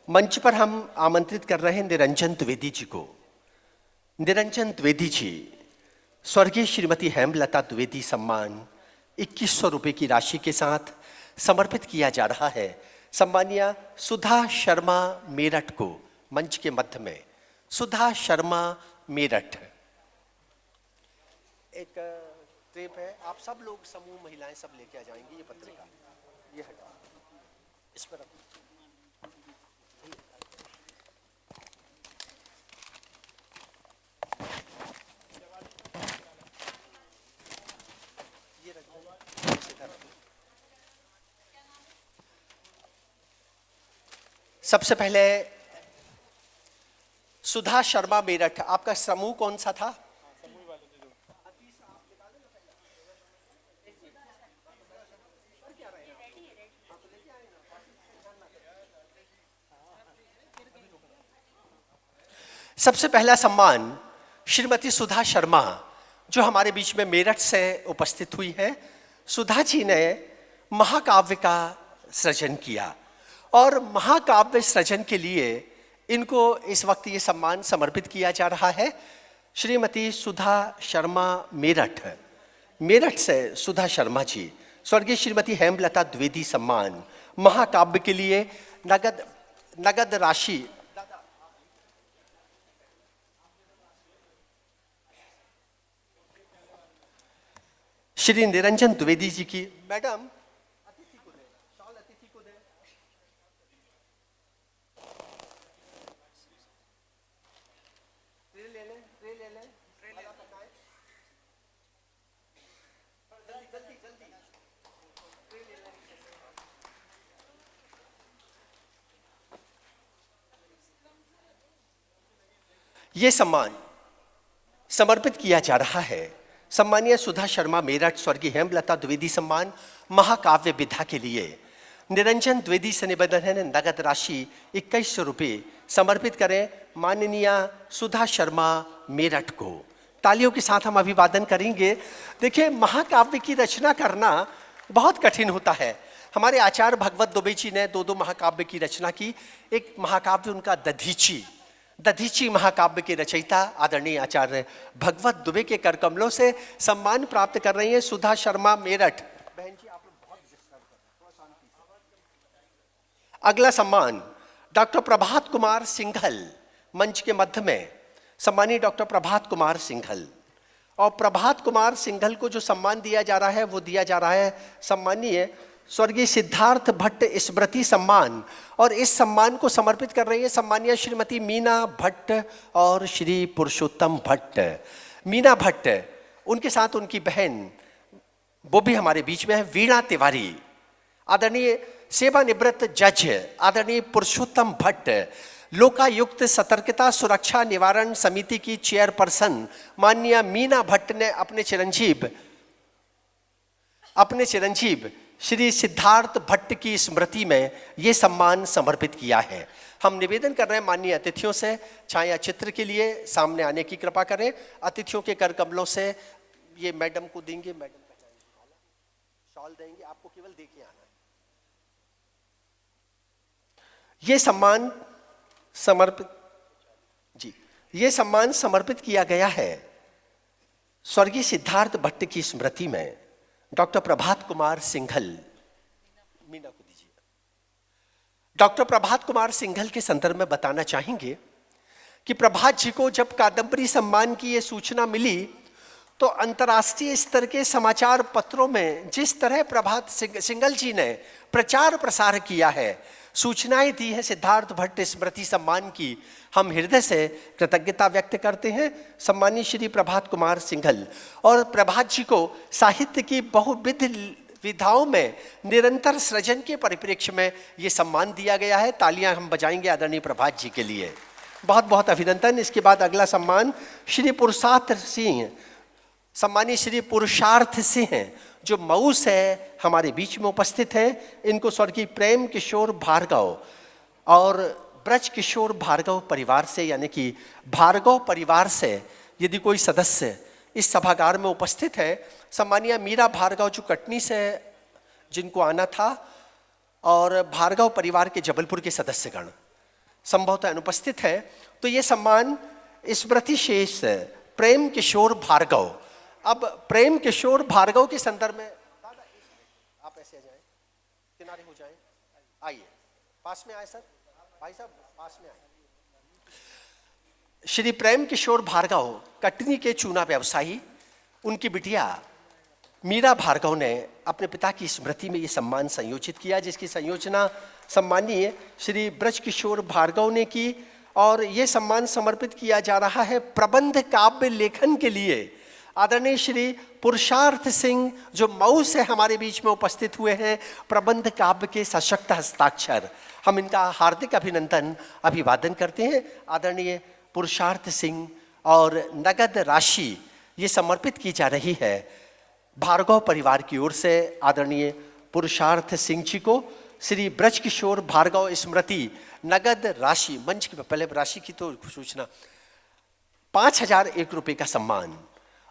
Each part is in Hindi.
मंच पर हम आमंत्रित कर रहे हैं निरंजन द्विवेदी जी को। निरंजन द्विवेदी जी स्वर्गीय श्रीमती हेमलता द्विवेदी सम्मान 2100 रुपये की राशि के साथ समर्पित किया जा रहा है सम्मानिया सुधा शर्मा मेरठ को। मंच के मध्य में सुधा शर्मा मेरठ। एक टेप है, आप सब लोग समूह महिलाएं सब लेके आ जाएंगी। ये पत्रिका ये हटा, इस पर ये रख दो। सबसे पहले सुधा शर्मा मेरठ, आपका समूह कौन सा था? सबसे पहला सम्मान श्रीमती सुधा शर्मा जो हमारे बीच में मेरठ से उपस्थित हुई है। सुधा जी ने महाकाव्य का सृजन किया और महाकाव्य सृजन के लिए इनको इस वक्त ये सम्मान समर्पित किया जा रहा है। श्रीमती सुधा शर्मा मेरठ, मेरठ से सुधा शर्मा जी स्वर्गीय श्रीमती हेमलता द्विवेदी सम्मान महाकाव्य के लिए नगद राशि श्री निरंजन द्विवेदी जी की। मैडम अतिथि को दे, शॉल अतिथि को दे। ट्रे ले ले, ट्रे ले ले, ट्रे ले पकाए। जल्दी जल्दी जल्दी ट्रे ले ले। ये सम्मान समर्पित किया जा रहा है सम्मानीय सुधा शर्मा मेरठ स्वर्गीय हेमलता द्विवेदी सम्मान महाकाव्य विधा के लिए। निरंजन द्विवेदी से निवेदन है नगद राशि 2100 रुपये समर्पित करें माननीय सुधा शर्मा मेरठ को। तालियों के साथ हम अभिवादन करेंगे। देखिए, महाकाव्य की रचना करना बहुत कठिन होता है। हमारे आचार्य भगवत दुबे जी ने दो महाकाव्य की रचना की। एक महाकाव्य उनका दधीची महाकाव्य के रचयिता आदरणीय आचार्य भगवत दुबे के करकमलों से सम्मान प्राप्त कर रही हैं सुधा शर्मा मेरठ। बहन जी आप लोग बहुत डिस्टर्ब कर रहे हैं, थोड़ा शांति से। अगला सम्मान डॉक्टर प्रभात कुमार सिंघल, मंच के मध्य में सम्मानीय डॉक्टर प्रभात कुमार सिंघल। और प्रभात कुमार सिंघल को जो सम्मान दिया जा रहा है वो दिया जा रहा है सम्मानीय स्वर्गीय सिद्धार्थ भट्ट स्मृति सम्मान। और इस सम्मान को समर्पित कर रही है सम्मानीय श्रीमती मीना भट्ट और श्री पुरुषोत्तम भट्ट। मीना भट्ट, उनके साथ उनकी बहन वो भी हमारे बीच में है वीणा तिवारी। आदरणीय सेवानिवृत्त जज आदरणीय पुरुषोत्तम भट्ट, लोकायुक्त सतर्कता सुरक्षा निवारण समिति की चेयरपर्सन माननीय मीना भट्ट ने अपने चिरंजीव श्री सिद्धार्थ भट्ट की स्मृति में ये सम्मान समर्पित किया है। हम निवेदन कर रहे हैं माननीय अतिथियों से छाया चित्र के लिए सामने आने की कृपा करें। अतिथियों के कर कमलों से ये मैडम को देंगे, मैडम शॉल देंगे, आपको केवल दे के आना है। ये सम्मान समर्पित किया गया है स्वर्गीय सिद्धार्थ भट्ट की स्मृति में डॉक्टर प्रभात कुमार सिंघल। मीना को दीजिए। डॉक्टर प्रभात कुमार सिंघल के संदर्भ में बताना चाहेंगे कि प्रभात जी को जब कादम्बरी सम्मान की ये सूचना मिली तो अंतर्राष्ट्रीय स्तर के समाचार पत्रों में जिस तरह प्रभात सिंघल जी ने प्रचार प्रसार किया है, सूचनाएं दी है सिद्धार्थ भट्ट स्मृति सम्मान की, हम हृदय से कृतज्ञता व्यक्त करते हैं सम्मानीय श्री प्रभात कुमार सिंघल। और प्रभात जी को साहित्य की बहुविध विधाओं में निरंतर सृजन के परिप्रेक्ष्य में ये सम्मान दिया गया है। तालियां हम बजाएंगे आदरणीय प्रभात जी के लिए। बहुत बहुत अभिनंदन। इसके बाद अगला सम्मान श्री पुरुषार्थ सिंह, सम्मानीय श्री पुरुषार्थ सिंह जो मऊ से हमारे बीच में उपस्थित हैं। इनको स्वर्गीय प्रेम किशोर भार्गव और ब्रज किशोर भार्गव परिवार से, यानी कि भार्गव परिवार से यदि कोई सदस्य इस सभागार में उपस्थित है, सम्मानीय मीरा भार्गव जो कटनी से जिनको आना था, और भार्गव परिवार के जबलपुर के सदस्यगण, संभवतः अनुपस्थित है, तो ये सम्मान स्मृति शेष प्रेम किशोर भार्गव। अब प्रेम किशोर भार्गव के संदर्भ में आप ऐसे आ जाएं, किनारे हो जाएं, आइए पास में आए सर, भाई साहब पास में आए। श्री प्रेम किशोर भार्गव कटनी के चूना व्यवसायी, उनकी बिटिया मीरा भार्गव ने अपने पिता की स्मृति में ये सम्मान संयोजित किया, जिसकी संयोजना सम्मानीय श्री ब्रज किशोर भार्गव ने की। और ये सम्मान समर्पित किया जा रहा है प्रबंध काव्य लेखन के लिए आदरणीय श्री पुरुषार्थ सिंह, जो मऊ से हमारे बीच में उपस्थित हुए हैं, प्रबंध काव्य के सशक्त हस्ताक्षर। हम इनका हार्दिक अभिनंदन अभिवादन करते हैं। आदरणीय पुरुषार्थ सिंह, और नगद राशि ये समर्पित की जा रही है भार्गव परिवार की ओर से आदरणीय पुरुषार्थ सिंह जी को। श्री ब्रज किशोर भार्गव स्मृति नगद राशि, मंच की पहले राशि की तो सूचना, 5,001 रुपये का सम्मान।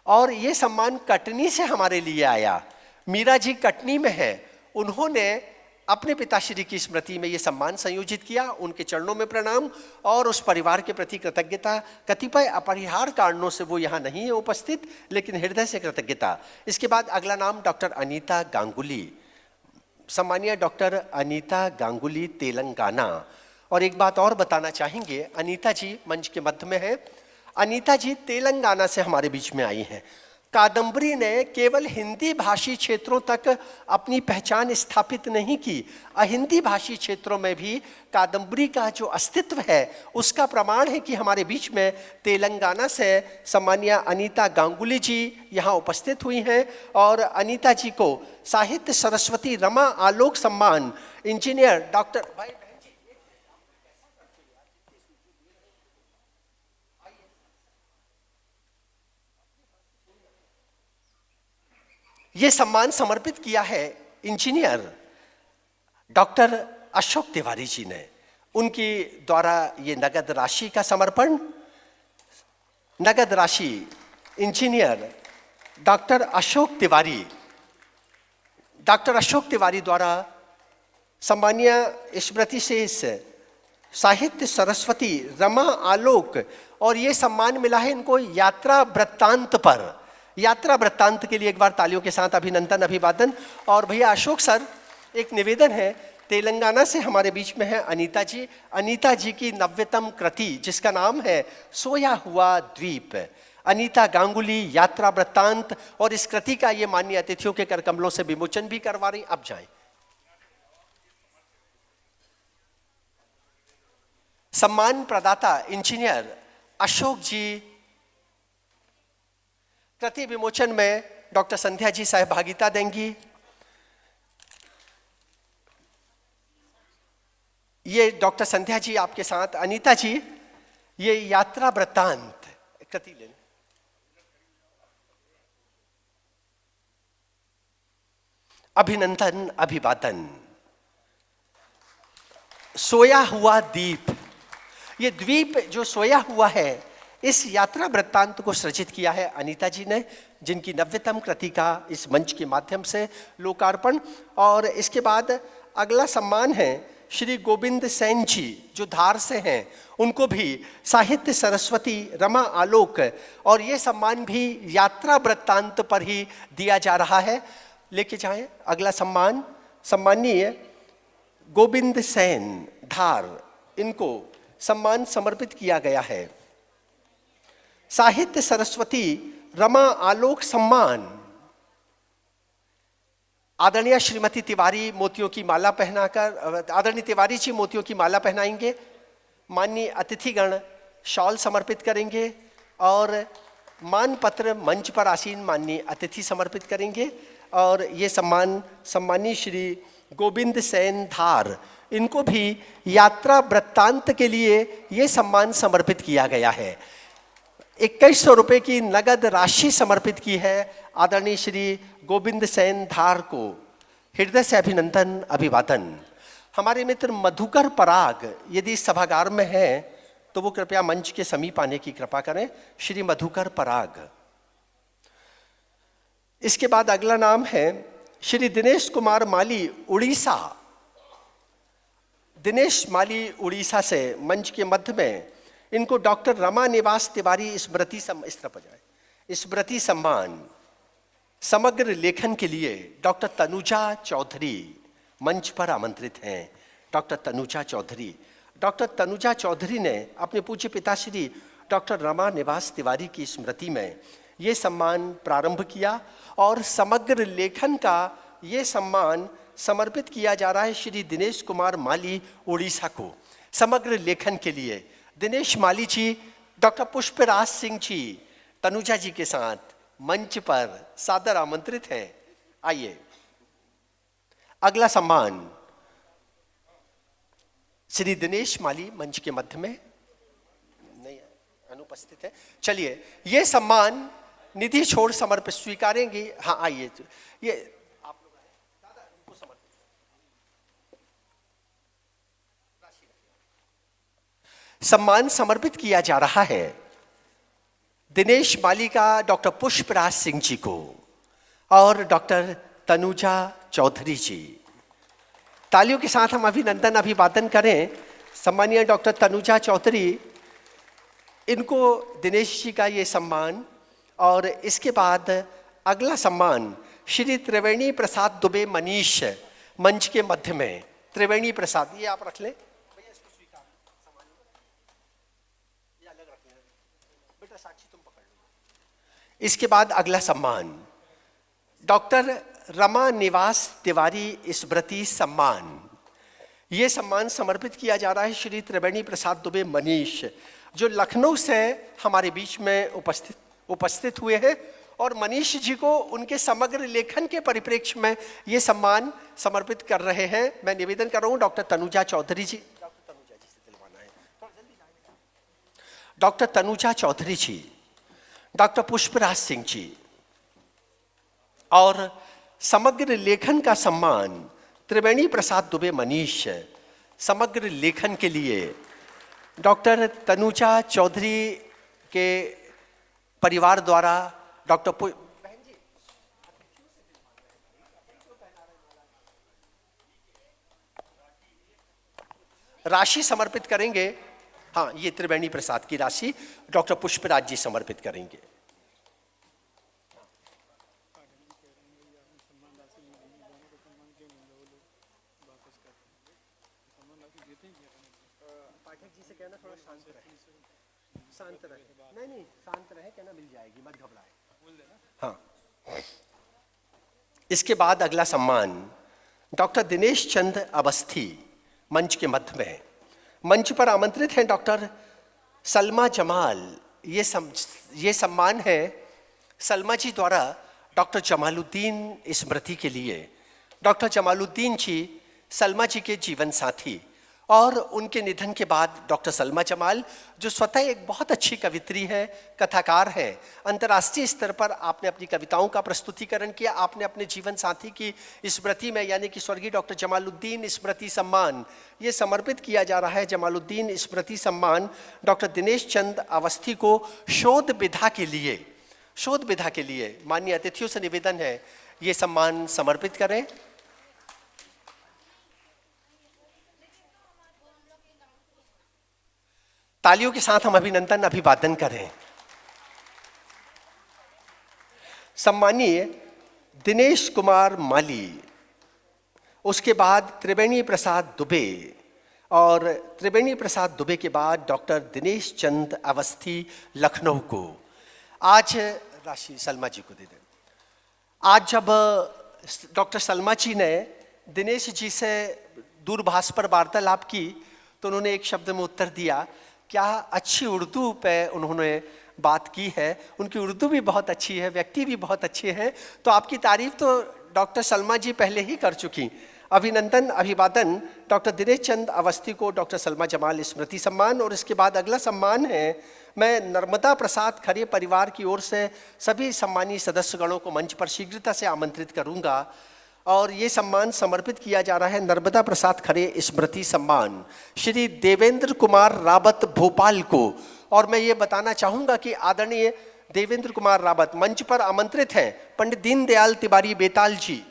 और ये सम्मान कटनी से हमारे लिए आया। मीरा जी कटनी में है, उन्होंने अपने पिताश्री की स्मृति में ये सम्मान संयोजित किया। उनके चरणों में प्रणाम और उस परिवार के प्रति कृतज्ञता। कतिपय अपरिहार्य कारणों से वो यहाँ नहीं है उपस्थित, लेकिन हृदय से कृतज्ञता। इसके बाद अगला नाम डॉक्टर अनीता गांगुली, सम्मानीय डॉक्टर अनीता गांगुली तेलंगाना। और एक बात और बताना चाहेंगे, अनीता जी मंच के मध्य में है। अनीता जी तेलंगाना से हमारे बीच में आई हैं। कादम्बरी ने केवल हिंदी भाषी क्षेत्रों तक अपनी पहचान स्थापित नहीं की, अहिंदी भाषी क्षेत्रों में भी कादम्बरी का जो अस्तित्व है उसका प्रमाण है कि हमारे बीच में तेलंगाना से सम्मानीय अनीता गांगुली जी यहाँ उपस्थित हुई हैं। और अनीता जी को साहित्य सरस्वती रमा आलोक सम्मान इंजीनियर डॉक्टर ये सम्मान समर्पित किया है इंजीनियर डॉक्टर अशोक तिवारी जी ने। उनकी द्वारा ये नगद राशि का समर्पण, नगद राशि इंजीनियर डॉक्टर अशोक तिवारी द्वारा सम्मानीय स्मृति शेष साहित्य सरस्वती रमा आलोक। और ये सम्मान मिला है इनको यात्रा वृत्तांत पर। यात्रा वृत्तांत के लिए एक बार तालियों के साथ अभिनंदन अभिवादन। और भैया अशोक सर, एक निवेदन है, तेलंगाना से हमारे बीच में है अनीता जी। अनीता जी की नव्यतम कृति जिसका नाम है सोया हुआ द्वीप, अनीता गांगुली यात्रा वृत्तांत, और इस कृति का ये माननीय अतिथियों के कर कमलों से विमोचन भी करवा रही। अब जाएं। सम्मान प्रदाता इंजीनियर अशोक जी, कृति विमोचन में डॉक्टर संध्या जी सहभागिता देंगी। ये डॉक्टर संध्या जी आपके साथ, अनीता जी ये यात्रा वृत्तांत कृति लेने। अभिनंदन अभिवादन। सोया हुआ द्वीप, ये द्वीप जो सोया हुआ है, इस यात्रा वृत्तांत को सृजित किया है अनीता जी ने, जिनकी नव्यतम कृति का इस मंच के माध्यम से लोकार्पण। और इसके बाद अगला सम्मान है श्री गोविंद सेन जी, जो धार से हैं, उनको भी साहित्य सरस्वती रमा आलोक, और ये सम्मान भी यात्रा वृत्तांत पर ही दिया जा रहा है। लेके जाएं अगला सम्मान, सम्मानीय गोविंद सेन धार, इनको सम्मान समर्पित किया गया है साहित्य सरस्वती रमा आलोक सम्मान। आदरणीय श्रीमती तिवारी मोतियों की माला पहनाकर, आदरणीय तिवारी जी मोतियों की माला पहनाएंगे। माननीय अतिथिगण शॉल समर्पित करेंगे और मानपत्र मंच पर आसीन माननीय अतिथि समर्पित करेंगे। और ये सम्मान सम्मानीय श्री गोविंद सेन धार, इनको भी यात्रा वृत्तांत के लिए ये सम्मान समर्पित किया गया है। 2100 रुपये की नगद राशि समर्पित की है आदरणीय श्री गोविंद सेन धार को। हृदय से अभिनंदन अभिवादन। हमारे मित्र मधुकर पराग यदि सभागार में हैं तो वो कृपया मंच के समीप आने की कृपा करें। श्री मधुकर पराग। इसके बाद अगला नाम है श्री दिनेश कुमार माली उड़ीसा, दिनेश माली उड़ीसा से मंच के मध्य में इनको डॉक्टर रमा निवास तिवारी स्मृति सम्मान समग्र लेखन के लिए डॉक्टर तनुजा चौधरी मंच पर आमंत्रित हैं। डॉक्टर तनुजा चौधरी ने अपने पूज्य पिताश्री डॉक्टर रमा निवास तिवारी की स्मृति में ये सम्मान प्रारंभ किया और समग्र लेखन का ये सम्मान समर्पित किया जा रहा है श्री दिनेश कुमार माली उड़ीसा को। समग्र लेखन के लिए दिनेश माली जी डॉक्टर पुष्पराज सिंह जी तनुजा जी के साथ मंच पर सादर आमंत्रित हैं। आइए अगला सम्मान श्री दिनेश माली मंच के मध्य में नहीं अनुपस्थित है। चलिए ये सम्मान निधि छोड़ समर्पित स्वीकारेंगे। हाँ आइए ये आप लोग आए दादा उनको समर्पित सम्मान समर्पित किया जा रहा है दिनेश माली का डॉक्टर पुष्पराज सिंह जी को और डॉक्टर तनुजा चौधरी जी। तालियों के साथ हम अभिवादन करें सम्मानीय डॉक्टर तनुजा चौधरी, इनको दिनेश जी का ये सम्मान। और इसके बाद अगला सम्मान श्री त्रिवेणी प्रसाद दुबे मनीष मंच के मध्य में। त्रिवेणी प्रसाद ये आप रख लें भैया, इसको स्वीकार ये अलग रख लें बेटा, साक्षी तुम पकड़ लो। इसके बाद अगला सम्मान डॉक्टर रमा निवास तिवारी स्मृति सम्मान। ये सम्मान समर्पित किया जा रहा है श्री त्रिवेणी प्रसाद दुबे मनीष, जो लखनऊ से हमारे बीच में उपस्थित हुए हैं और मनीष जी को उनके समग्र लेखन के परिप्रेक्ष्य में ये सम्मान समर्पित कर रहे हैं। मैं निवेदन कर रहा हूँ डॉक्टर तनुजा चौधरी जी, डॉक्टर तनुजा जी से दिलवाना है, डॉक्टर तनुजा चौधरी जी, डॉक्टर पुष्पराज सिंह जी और समग्र लेखन का सम्मान त्रिवेणी प्रसाद दुबे मनीष। समग्र लेखन के लिए डॉक्टर तनुजा चौधरी के परिवार द्वारा डॉक्टर राशि समर्पित करेंगे। हाँ, ये त्रिवेणी प्रसाद की राशि डॉक्टर पुष्पराज जी समर्पित करेंगे। पाठक जी से कहना थोड़ा शांत रहे, नहीं शांत रहे, कहना मिल जाएगी, मत घबराए। हाँ, इसके बाद अगला सम्मान डॉक्टर दिनेश चंद अवस्थी मंच के मध्य में। मंच पर आमंत्रित हैं डॉक्टर सलमा जमाल। ये सम्मान है सलमा जी द्वारा डॉक्टर जमालुद्दीन स्मृति के लिए। डॉक्टर जमालुद्दीन जी सलमा जी के जीवन साथी और उनके निधन के बाद डॉक्टर सलमा जमाल, जो स्वतः एक बहुत अच्छी कवित्री है, कथाकार है, अंतर्राष्ट्रीय स्तर पर आपने अपनी कविताओं का प्रस्तुतिकरण किया। आपने अपने जीवन साथी की स्मृति में यानी कि स्वर्गीय डॉक्टर जमालुद्दीन स्मृति सम्मान ये समर्पित किया जा रहा है। जमालुद्दीन स्मृति सम्मान डॉक्टर दिनेश चंद अवस्थी को शोध विधा के लिए माननीय अतिथियों से निवेदन है ये सम्मान समर्पित करें। तालियों के साथ हम अभिवादन करें सम्मानीय दिनेश कुमार माली, उसके बाद त्रिवेणी प्रसाद दुबे और त्रिवेणी प्रसाद दुबे के बाद डॉक्टर दिनेश चंद अवस्थी लखनऊ को। आज राशि सलमा जी को दे दें। आज जब डॉक्टर सलमा जी ने दिनेश जी से दूरभाष पर वार्तालाप की तो उन्होंने एक शब्द में उत्तर दिया। क्या अच्छी उर्दू पे उन्होंने बात की है, उनकी उर्दू भी बहुत अच्छी है, व्यक्ति भी बहुत अच्छे हैं। तो आपकी तारीफ तो डॉक्टर सलमा जी पहले ही कर चुकी। अभिवादन डॉक्टर दिनेश चंद अवस्थी को डॉक्टर सलमा जमाल स्मृति सम्मान। और इसके बाद अगला सम्मान है, मैं नर्मदा प्रसाद खरे परिवार की ओर से सभी सम्मानीय सदस्यगणों को मंच पर शीघ्रता से आमंत्रित करूंगा और ये सम्मान समर्पित किया जा रहा है नर्मदा प्रसाद खरे स्मृति सम्मान श्री देवेंद्र कुमार रावत भोपाल को। और मैं ये बताना चाहूँगा कि आदरणीय देवेंद्र कुमार रावत मंच पर आमंत्रित हैं पंडित दीनदयाल तिवारी बेताल जी।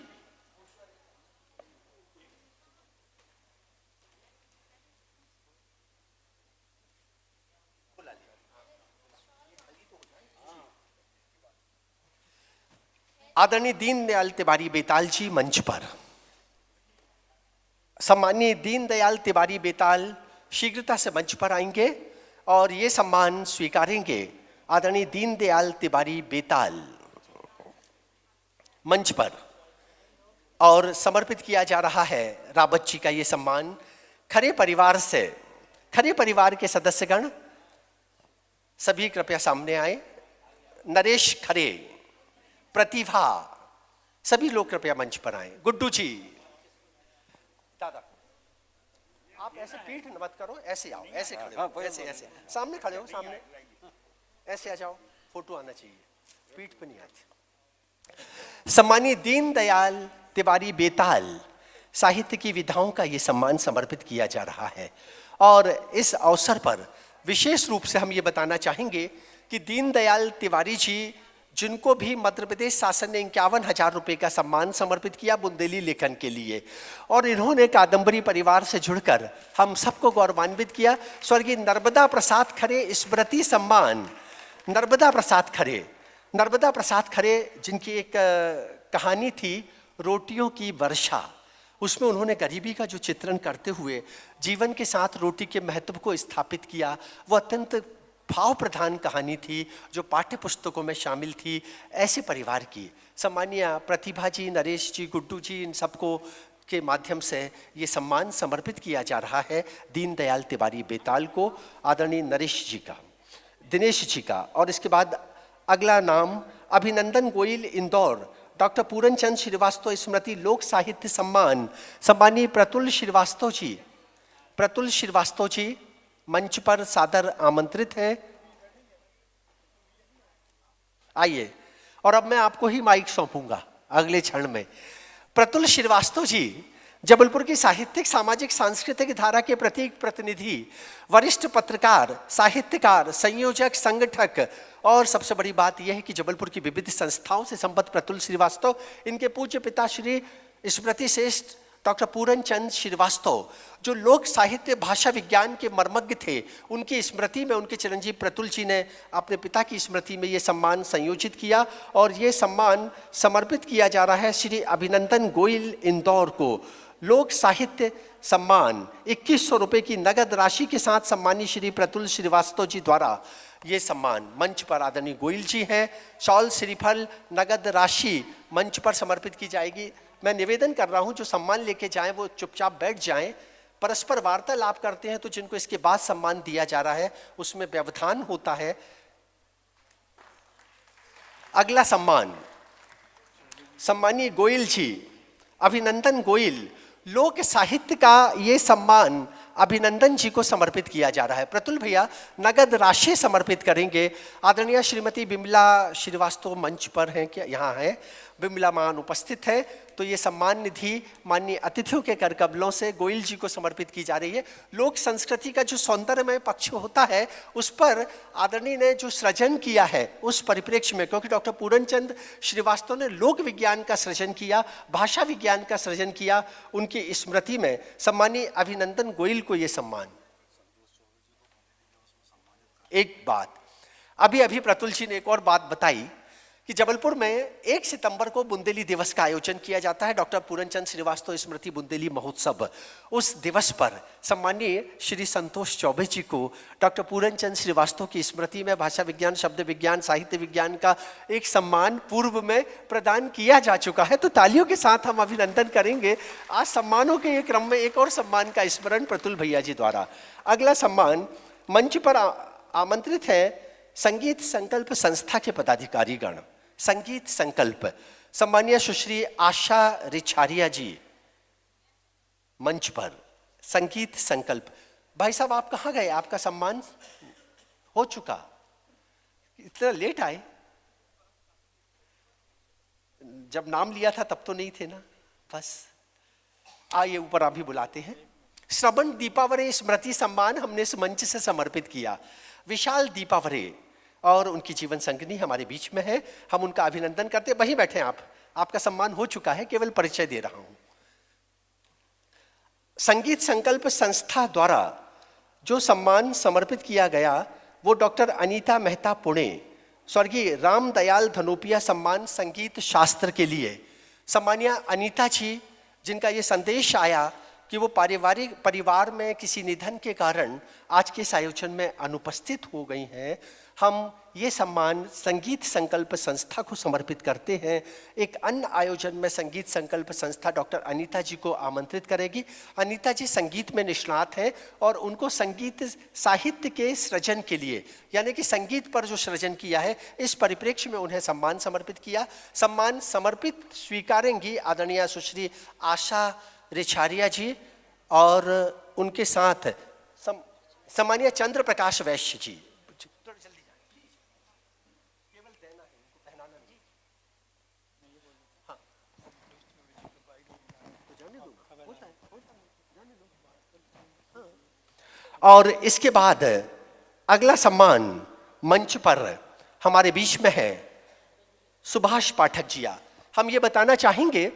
आदरणीय दीनदयाल तिवारी बेताल जी मंच पर। सम्मानीय दीनदयाल तिवारी बेताल शीघ्रता से मंच पर आएंगे और ये सम्मान स्वीकारेंगे। आदरणीय दीनदयाल तिवारी बेताल मंच पर, और समर्पित किया जा रहा है रावत जी का ये सम्मान। खरे परिवार से, खरे परिवार के सदस्यगण सभी कृपया सामने आए। नरेश खरे, प्रतिभा, सभी लोग कृपया मंच पर आए। गुड्डू जी, दादा आप ऐसे पीठ मत करो, ऐसे आओ, ऐसे खड़े हो, ऐसे ऐसे सामने खड़े हो, सामने ऐसे आ जाओ, फोटो आना चाहिए, पीठ पर नहीं आती। सम्मानीय दीनदयाल तिवारी बेताल साहित्य की विधाओं का ये सम्मान समर्पित किया जा रहा है। और इस अवसर पर विशेष रूप से हम ये बताना चाहेंगे कि दीनदयाल तिवारी जी, जिनको भी मध्य प्रदेश शासन ने 51,000 रुपये का सम्मान समर्पित किया बुंदेली लेखन के लिए, और इन्होंने कादम्बरी परिवार से जुड़कर हम सबको गौरवान्वित किया। स्वर्गीय नर्मदा प्रसाद खरे स्मृति सम्मान, नर्मदा प्रसाद खरे, नर्मदा प्रसाद खरे जिनकी एक कहानी थी रोटियों की वर्षा, उसमें उन्होंने गरीबी का जो चित्रण करते हुए जीवन के साथ रोटी के महत्व को स्थापित किया। वो अत्यंत भाव प्रधान कहानी थी जो पाठ्य पुस्तकों में शामिल थी। ऐसे परिवार की सम्मानीय प्रतिभा जी, नरेश जी, गुड्डू जी, इन सबको के माध्यम से ये सम्मान समर्पित किया जा रहा है दीनदयाल तिवारी बेताल को, आदरणीय नरेश जी का, दिनेश जी का। और इसके बाद अगला नाम अभिनंदन गोयल इंदौर, डॉक्टर पूरनचंद श्रीवास्तव स्मृति लोक साहित्य सम्मान, सम्मानीय प्रतुल श्रीवास्तव जी। प्रतुल श्रीवास्तव जी मंच पर सादर आमंत्रित हैं। आइए, और अब मैं आपको ही माइक सौंपूंगा अगले क्षण में। प्रतुल श्रीवास्तव जी जबलपुर की साहित्यिक, सामाजिक, सांस्कृतिक धारा के प्रतीक प्रतिनिधि, वरिष्ठ पत्रकार, साहित्यकार, संयोजक, संगठक, और सबसे बड़ी बात यह है कि जबलपुर की विविध संस्थाओं से संबद्ध प्रतुल श्रीवास्तव, इनके पूज्य पिता श्री स्मृति श्रेष्ठ डॉक्टर पूरनचंद श्रीवास्तव, जो लोक साहित्य भाषा विज्ञान के मर्मज्ञ थे, उनकी स्मृति में उनके चिरंजीव प्रतुल जी ने अपने पिता की स्मृति में ये सम्मान संयोजित किया। और ये सम्मान समर्पित किया जा रहा है श्री अभिनंदन गोयल इंदौर को। लोक साहित्य सम्मान 2100 रुपये की नगद राशि के साथ सम्मानी श्री प्रतुल श्रीवास्तव जी द्वारा ये सम्मान मंच पर आदरणीय गोयल जी हैं। शॉल, श्रीफल, नगद राशि मंच पर समर्पित की जाएगी। मैं निवेदन कर रहा हूं जो सम्मान लेके जाएं वो चुपचाप बैठ जाएं, परस्पर वार्तालाप करते हैं तो जिनको इसके बाद सम्मान दिया जा रहा है उसमें व्यवधान होता है। अगला सम्मान सम्मानीय गोयल जी, अभिनंदन गोयल, लोक साहित्य का ये सम्मान अभिनंदन जी को समर्पित किया जा रहा है। प्रतुल भैया नगद राशि समर्पित करेंगे। आदरणीय श्रीमती बिमला श्रीवास्तव मंच पर हैं, क्या यहाँ हैं? बिमला मान उपस्थित है, तो ये सम्मान निधि माननीय अतिथियों के कर कमलों से गोयल जी को समर्पित की जा रही है। लोक संस्कृति का जो सौंदर्यमय पक्ष होता है उस पर आदरणीय ने जो सृजन किया है उस परिप्रेक्ष्य में, क्योंकि डॉक्टर पूरनचंद श्रीवास्तव ने लोक विज्ञान का सृजन किया, भाषा विज्ञान का सृजन किया, उनकी स्मृति में सम्मानीय अभिनंदन गोयल को ये सम्मान। एक बात अभी अभी प्रतुल जी ने एक और बात बताई कि जबलपुर में 1 सितंबर को बुंदेली दिवस का आयोजन किया जाता है, डॉक्टर पूरनचंद श्रीवास्तव स्मृति बुंदेली महोत्सव। उस दिवस पर सम्मानीय श्री संतोष चौबे जी को डॉक्टर पूरनचंद श्रीवास्तव की स्मृति में भाषा विज्ञान, शब्द विज्ञान, साहित्य विज्ञान का एक सम्मान पूर्व में प्रदान किया जा चुका है। तो तालियों के साथ हम अभिनंदन करेंगे। आज सम्मानों के क्रम में एक और सम्मान का स्मरण प्रतुल भैया जी द्वारा। अगला सम्मान मंच पर आमंत्रित है संगीत संकल्प संस्था के पदाधिकारीगण। संगीत संकल्प सम्मानीय सुश्री आशा रिछारिया जी मंच पर। संगीत संकल्प, भाई साहब आप कहाँ गए? आपका सम्मान हो चुका, इतना लेट आए? जब नाम लिया था तब तो नहीं थे ना? बस आइए ऊपर आप भी बुलाते हैं। श्रवण दीपावरे स्मृति सम्मान हमने इस मंच से समर्पित किया। विशाल दीपावरे और उनकी जीवन संगिनी हमारे बीच में है, हम उनका अभिनंदन करते हैं। वहीं बैठे आप, आपका सम्मान हो चुका है, केवल परिचय दे रहा हूं। संगीत संकल्प संस्था द्वारा जो सम्मान समर्पित किया गया वो डॉक्टर अनीता मेहता पुणे, स्वर्गीय रामदयाल धनोपिया सम्मान संगीत शास्त्र के लिए। सम्मानिया अनीता जी, जिनका ये संदेश आया कि वो पारिवारिक परिवार में किसी निधन के कारण आज के इस आयोजन में अनुपस्थित हो गई हैं, हम ये सम्मान संगीत संकल्प संस्था को समर्पित करते हैं। एक अन्य आयोजन में संगीत संकल्प संस्था डॉक्टर अनीता जी को आमंत्रित करेगी। अनीता जी संगीत में निष्णात हैं और उनको संगीत साहित्य के सृजन के लिए, यानी कि संगीत पर जो सृजन किया है, इस परिप्रेक्ष्य में उन्हें सम्मान समर्पित किया। सम्मान समर्पित स्वीकारेंगी आदरणीय सुश्री आशा रिछारिया जी और उनके साथ सम्मानीय चंद्र प्रकाश वैश्य जी। और इसके बाद अगला सम्मान मंच पर हमारे बीच में है सुभाष पाठक जिया। हम ये बताना चाहेंगे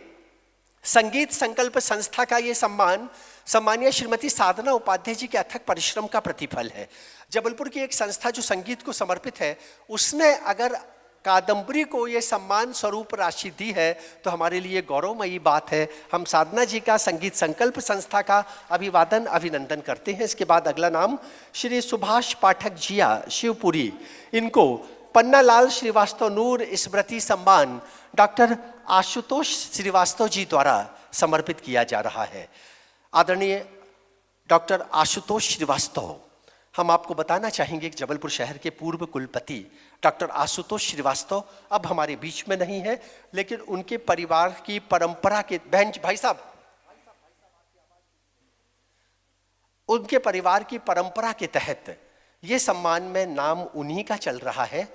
संगीत संकल्प संस्था का ये सम्मान सम्मानीय श्रीमती साधना उपाध्याय जी के अथक परिश्रम का प्रतिफल है। जबलपुर की एक संस्था जो संगीत को समर्पित है, उसने अगर कादम्बरी को ये सम्मान स्वरूप राशि दी है तो हमारे लिए गौरवमयी बात है। हम साधना जी का संगीत संकल्प संस्था का अभिवादन अभिनंदन करते हैं। इसके बाद अगला नाम श्री सुभाष पाठक जिया शिवपुरी, इनको पन्नालाल श्रीवास्तव नूर स्मृति सम्मान डॉक्टर आशुतोष श्रीवास्तव जी द्वारा समर्पित किया जा रहा है। आदरणीय डॉक्टर आशुतोष श्रीवास्तव, हम आपको बताना चाहेंगे कि जबलपुर शहर के पूर्व कुलपति डॉक्टर आशुतोष श्रीवास्तव अब हमारे बीच में नहीं है, लेकिन उनके परिवार की परंपरा के भाई साहब, उनके परिवार की परंपरा के तहत ये सम्मान में नाम उन्हीं का चल रहा है,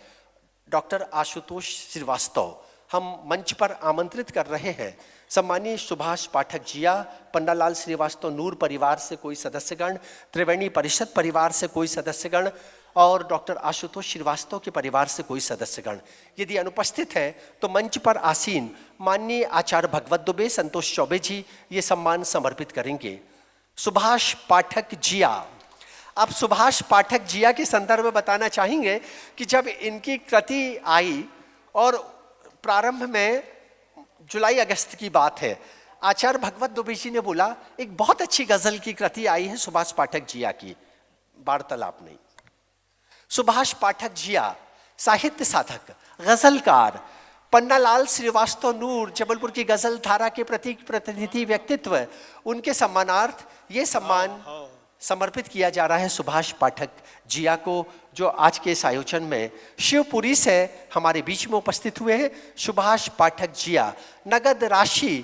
डॉक्टर आशुतोष श्रीवास्तव। हम मंच पर आमंत्रित कर रहे हैं सम्मानीय सुभाष पाठक जिया, पन्नालाल श्रीवास्तव नूर परिवार से कोई सदस्यगण, त्रिवेणी परिषद परिवार से कोई सदस्यगण और डॉक्टर आशुतोष श्रीवास्तव के परिवार से कोई सदस्यगण यदि अनुपस्थित हैं तो मंच पर आसीन माननीय आचार्य भगवत दुबे, संतोष चौबे जी ये सम्मान समर्पित करेंगे। सुभाष पाठक जिया, आप सुभाष पाठक जिया के संदर्भ में बताना चाहेंगे कि जब इनकी कृति आई और प्रारंभ में जुलाई अगस्त की बात है, आचार्य भगवत दुबे जी ने बोला एक बहुत अच्छी गजल की कृति आई है सुभाष पाठक जिया की, वार्तालाप नहीं। सुभाष पाठक जिया साहित्य साधक, गजलकार, पन्नालाल श्रीवास्तव नूर जबलपुर की गजल धारा के प्रतीक प्रतिनिधि व्यक्तित्व, उनके सम्मानार्थ ये सम्मान समर्पित किया जा रहा है सुभाष पाठक जिया को, जो आज के इस आयोजन में शिवपुरी से हमारे बीच में उपस्थित हुए हैं। सुभाष पाठक जिया नगद राशि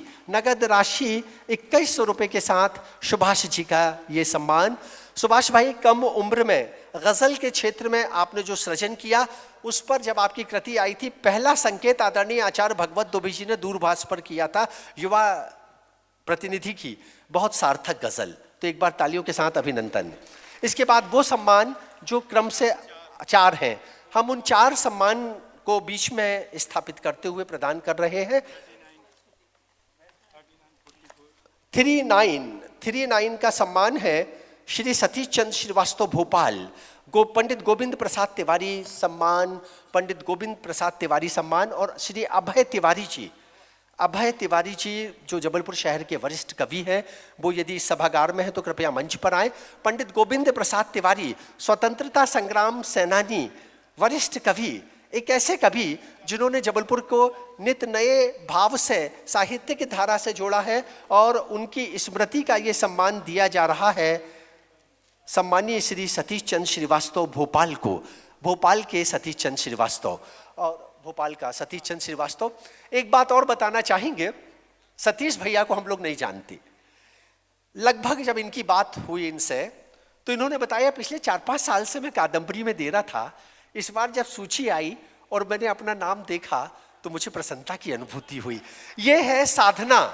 2100 रुपये के साथ सुभाष जी का ये सम्मान। सुभाष भाई, कम उम्र में गजल के क्षेत्र में आपने जो सृजन किया, उस पर जब आपकी कृति आई थी, पहला संकेत आदरणीय आचार्य भगवत दुबे जी ने दूरभाष पर किया था, युवा प्रतिनिधि की बहुत सार्थक गजल, तो एक बार तालियों के साथ अभिनंदन। इसके बाद वो सम्मान जो क्रम से 4 हैं, हम उन 4 सम्मान को बीच में स्थापित करते हुए प्रदान कर रहे हैं। 39 का सम्मान है श्री सतीश चंद्र श्रीवास्तव भोपाल, पंडित गोविंद प्रसाद तिवारी सम्मान, पंडित गोविंद प्रसाद तिवारी सम्मान और श्री अभय तिवारी जी जो जबलपुर शहर के वरिष्ठ कवि हैं, वो यदि सभागार में है तो कृपया मंच पर आए। पंडित गोविंद प्रसाद तिवारी स्वतंत्रता संग्राम सेनानी, वरिष्ठ कवि, एक ऐसे कवि जिन्होंने जबलपुर को नित नए भाव से साहित्य की धारा से जोड़ा है और उनकी स्मृति का ये सम्मान दिया जा रहा है सम्मानीय श्री सतीश चंद्र श्रीवास्तव भोपाल को, भोपाल के सतीश चंद्र श्रीवास्तव और भोपाल का सतीश चंद्र श्रीवास्तव। एक बात और बताना चाहेंगे, सतीश भैया को हम लोग नहीं जानते, लगभग जब इनकी बात हुई इनसे तो इन्होंने बताया पिछले 4-5 साल से मैं कादम्बरी में दे रहा था, इस बार जब सूची आई और मैंने अपना नाम देखा तो मुझे प्रसन्नता की अनुभूति हुई। ये है साधना,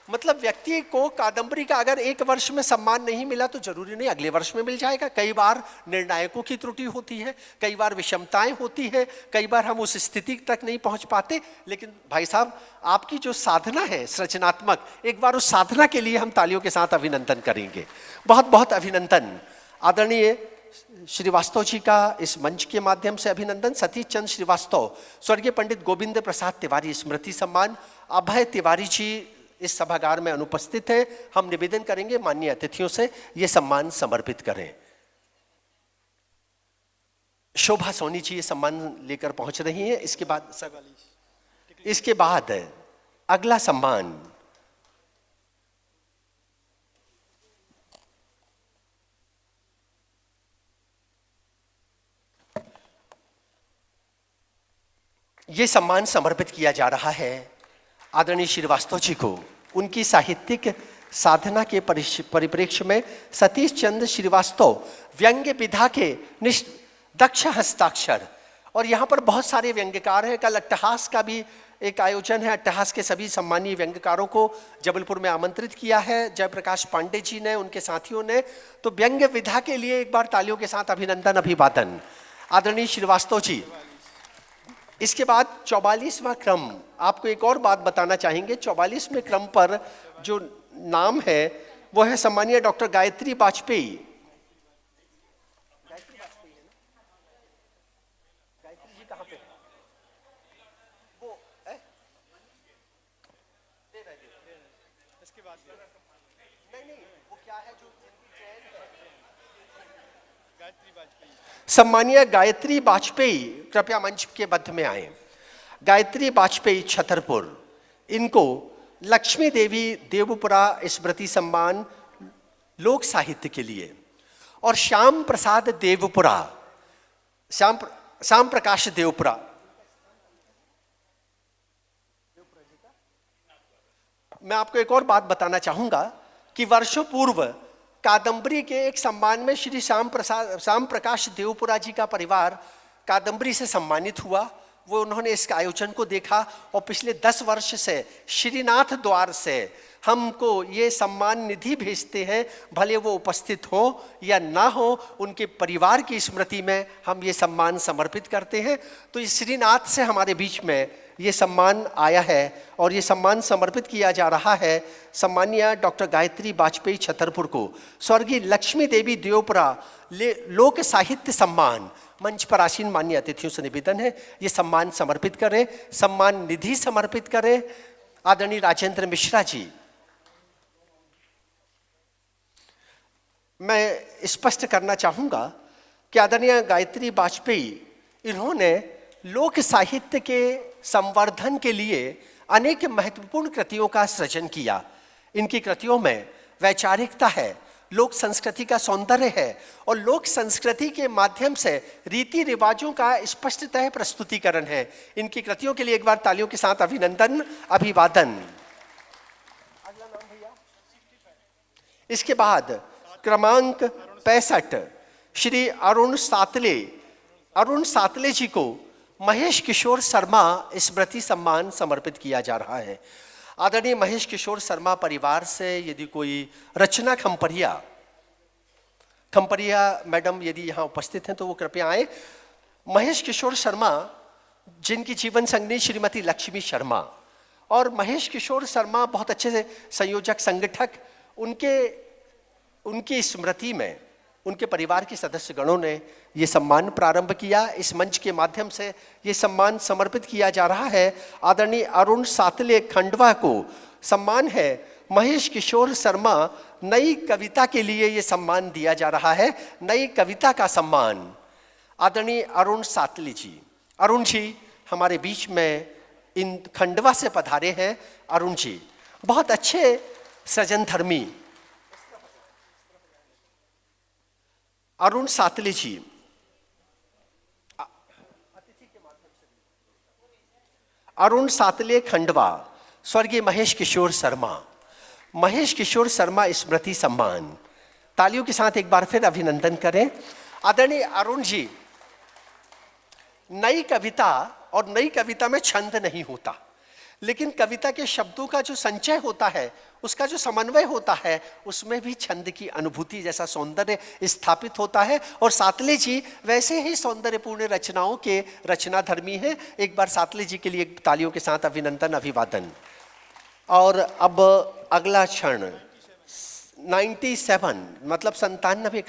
मतलब व्यक्ति को कादम्बरी का अगर 1 वर्ष में सम्मान नहीं मिला तो जरूरी नहीं अगले वर्ष में मिल जाएगा। कई बार निर्णायकों की त्रुटि होती है, कई बार विषमताएं होती है, कई बार हम उस स्थिति तक नहीं पहुंच पाते, लेकिन भाई साहब आपकी जो साधना है सृजनात्मक, एक बार उस साधना के लिए हम तालियों के साथ अभिनंदन करेंगे। बहुत बहुत अभिनंदन। आदरणीय श्रीवास्तव जी का इस मंच के माध्यम से अभिनंदन। सतीश चंद्र श्रीवास्तव, स्वर्गीय पंडित गोविंद प्रसाद तिवारी स्मृति सम्मान। अभय तिवारी जी इस सभागार में अनुपस्थित हैं। हम निवेदन करेंगे माननीय अतिथियों से ये सम्मान समर्पित करें। शोभा सोनी जी ये सम्मान लेकर पहुंच रही हैं। इसके बाद अगला सम्मान ये सम्मान समर्पित किया जा रहा है आदरणीय श्रीवास्तव जी को। उनकी साहित्यिक साधना के परिप्रेक्ष्य में सतीश चंद्र श्रीवास्तव व्यंग्य विधा के दक्ष हस्ताक्षर, और यहाँ पर बहुत सारे व्यंग्यकार हैं। कल अट्टहास का भी एक आयोजन है। अट्टहास के सभी सम्मानीय व्यंग्यकारों को जबलपुर में आमंत्रित किया है जयप्रकाश पांडे जी ने, उनके साथियों ने। तो व्यंग्य विधा के लिए एक बार तालियों के साथ अभिनंदन, अभिवादन आदरणीय श्रीवास्तव जी। इसके बाद 44वां क्रम, आपको एक और बात बताना चाहेंगे। 44वें क्रम पर जो नाम है वो है सम्मानीय डॉक्टर गायत्री वाजपेयी। गायत्री जी कहाँ पे है? वो है? इसके बाद नहीं, वो क्या है जो गायत्री वाजपेयी। सम्मानीय गायत्री वाजपेयी कृपया मंच के मध्य में आए। गायत्री वाजपेयी छतरपुर, इनको लक्ष्मी देवी देवपुरा स्मृति सम्मान लोक साहित्य के लिए, और श्याम प्रसाद देवपुरा, श्याम प्रकाश देवपुरा, मैं आपको एक और बात बताना चाहूंगा कि वर्षों पूर्व कादम्बरी के एक सम्मान में श्री श्याम प्रकाश देवपुरा जी का परिवार कादम्बरी से सम्मानित हुआ। वो उन्होंने इस आयोजन को देखा और पिछले 10 वर्ष से श्रीनाथ द्वार से हमको ये सम्मान निधि भेजते हैं, भले वो उपस्थित हो या ना हो, उनके परिवार की स्मृति में हम ये सम्मान समर्पित करते हैं। तो इस श्रीनाथ से हमारे बीच में ये सम्मान आया है और ये सम्मान समर्पित किया जा रहा है सम्मानीय डॉक्टर गायत्री वाजपेयी छतरपुर को। स्वर्गीय लक्ष्मी देवी देवपुरा लोक साहित्य सम्मान, मंच पर आसीन माननीय अतिथियों से निवेदन है ये सम्मान समर्पित करें, सम्मान निधि समर्पित करें आदरणीय राजेंद्र मिश्रा जी। मैं स्पष्ट करना चाहूंगा कि आदरणीय गायत्री वाजपेयी, इन्होंने लोक साहित्य के संवर्धन के लिए अनेक महत्वपूर्ण कृतियों का सृजन किया। इनकी कृतियों में वैचारिकता है, लोक संस्कृति का सौंदर्य है और लोक संस्कृति के माध्यम से रीति रिवाजों का स्पष्टतः प्रस्तुतिकरण है। इनकी कृतियों के लिए एक बार तालियों के साथ अभिनंदन, अभिवादन। अगला नाम भैया। इसके बाद क्रमांक 65 श्री अरुण सातले जी को महेश किशोर शर्मा स्मृति सम्मान समर्पित किया जा रहा है। आदरणीय महेश किशोर शर्मा परिवार से यदि कोई रचना खंपरिया मैडम यदि यहाँ उपस्थित हैं तो वो कृपया आए। महेश किशोर शर्मा जिनकी जीवन संगिनी श्रीमती लक्ष्मी शर्मा, और महेश किशोर शर्मा बहुत अच्छे से संयोजक संगठक, उनकी स्मृति में उनके परिवार के सदस्य गणों ने ये सम्मान प्रारंभ किया। इस मंच के माध्यम से ये सम्मान समर्पित किया जा रहा है आदरणीय अरुण सातले खंडवा को। सम्मान है महेश किशोर शर्मा, नई कविता के लिए ये सम्मान दिया जा रहा है, नई कविता का सम्मान आदरणीय अरुण सातले जी। अरुण जी हमारे बीच में इन खंडवा से पधारे हैं। अरुण जी बहुत अच्छे सृजन धर्मी। अरुण सातले जी अरुण सातले खंडवा, स्वर्गीय महेश किशोर शर्मा स्मृति सम्मान। तालियों के साथ एक बार फिर अभिनंदन करें आदरणीय अरुण जी। नई कविता, और नई कविता में छंद नहीं होता, लेकिन कविता के शब्दों का जो संचय होता है, उसका जो समन्वय होता है, उसमें भी छंद की अनुभूति जैसा सौंदर्य स्थापित होता है। और सातले जी वैसे ही सौंदर्यपूर्ण रचनाओं के रचनाधर्मी हैं। एक बार सातले जी के लिए तालियों के साथ अभिनंदन, अभिवादन। और अब अगला क्षण 97 मतलब 97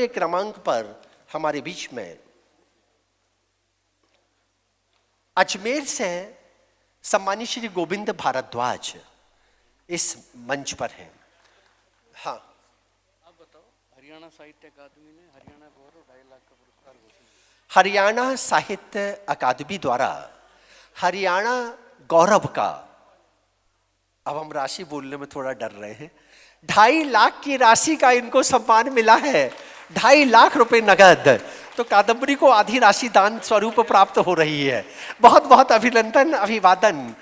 क्रमांक पर हमारे बीच में अजमेर से सम्मानित श्री गोविंद भारद्वाज इस मंच पर हैं। हाँ, आप बताओ। हरियाणा साहित्य अकादमी ने हरियाणा गौरव 2.5 लाख का पुरस्कार घोषित किया। हरियाणा साहित्य अकादमी द्वारा हरियाणा गौरव का, अब हम राशि बोलने में थोड़ा डर रहे हैं, 2.5 लाख की राशि का इनको सम्मान मिला है। 2.5 लाख रुपए नगद। तो कादम्बरी को आधी राशि दान स्वरूप प्राप्त हो रही है। बहुत बहुत अभिनंदन, अभिवादन।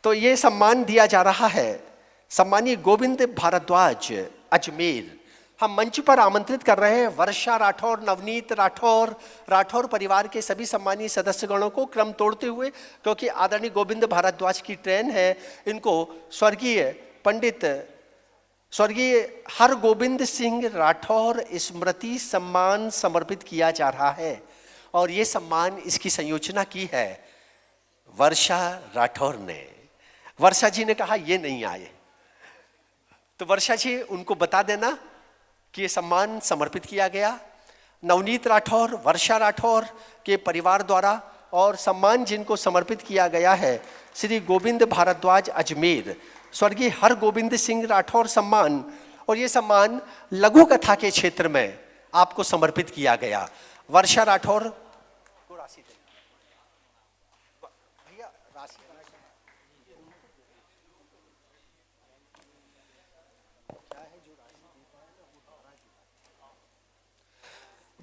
तो ये सम्मान दिया जा रहा है सम्मानीय गोविंद भारद्वाज अजमेर। हम मंच पर आमंत्रित कर रहे हैं वर्षा राठौर, नवनीत राठौर, राठौर परिवार के सभी सम्मानीय सदस्यगणों को क्रम तोड़ते हुए, क्योंकि आदरणीय गोविंद भारद्वाज की ट्रेन है, इनको स्वर्गीय पंडित स्वर्गीय हरगोविंद सिंह राठौर स्मृति सम्मान समर्पित किया जा रहा है। और ये सम्मान, इसकी संयोजना की है वर्षा राठौर ने। वर्षा जी ने कहा ये नहीं आए, तो वर्षा जी उनको बता देना कि ये सम्मान समर्पित किया गया नवनीत राठौर, वर्षा राठौर के परिवार द्वारा। और सम्मान जिनको समर्पित किया गया है श्री गोविंद भारद्वाज अजमेर, स्वर्गीय हरगोविंद सिंह राठौर सम्मान। और ये सम्मान लघु कथा के क्षेत्र में आपको समर्पित किया गया। वर्षा राठौर को राशि दें भैया, राशि।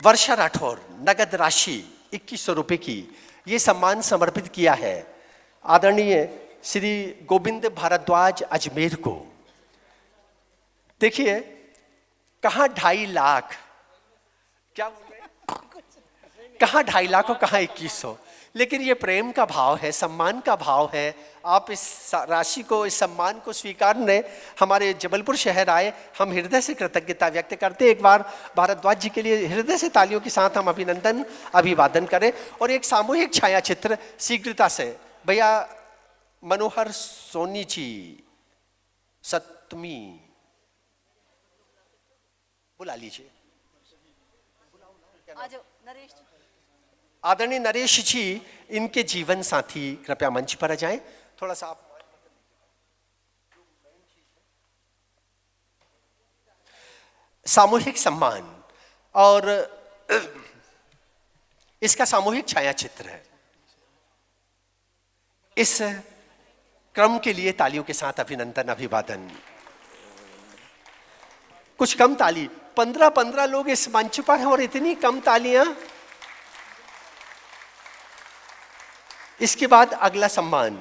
वर्षा राठौर नगद राशि 2100 रुपए की ये सम्मान समर्पित किया है आदरणीय श्री गोविंद भारद्वाज अजमेर को। देखिए, कहाँ 2.5 लाख, क्या बोल रहे हैं, कहाँ 2.5 लाख और कहाँ 2100, लेकिन ये प्रेम का भाव है, सम्मान का भाव है। आप इस राशि को, इस सम्मान को स्वीकारने हमारे जबलपुर शहर आए, हम हृदय से कृतज्ञता व्यक्त करते। एक बार भारद्वाज जी के लिए हृदय से तालियों के साथ हम अभिनंदन, अभिवादन करें। और एक सामूहिक छाया चित्र शीघ्रता से भैया मनोहर सोनी जी, सप्तमी बुला लीजिए। आदरणीय नरेश जी, इनके जीवन साथी कृपया मंच पर आ जाएं। थोड़ा सा आप सामूहिक सम्मान और इसका सामूहिक छाया चित्र है। इस क्रम के लिए तालियों के साथ अभिनंदन, अभिवादन। कुछ कम ताली, 15 लोग इस मंच पर हैं और इतनी कम तालियां। इसके बाद अगला सम्मान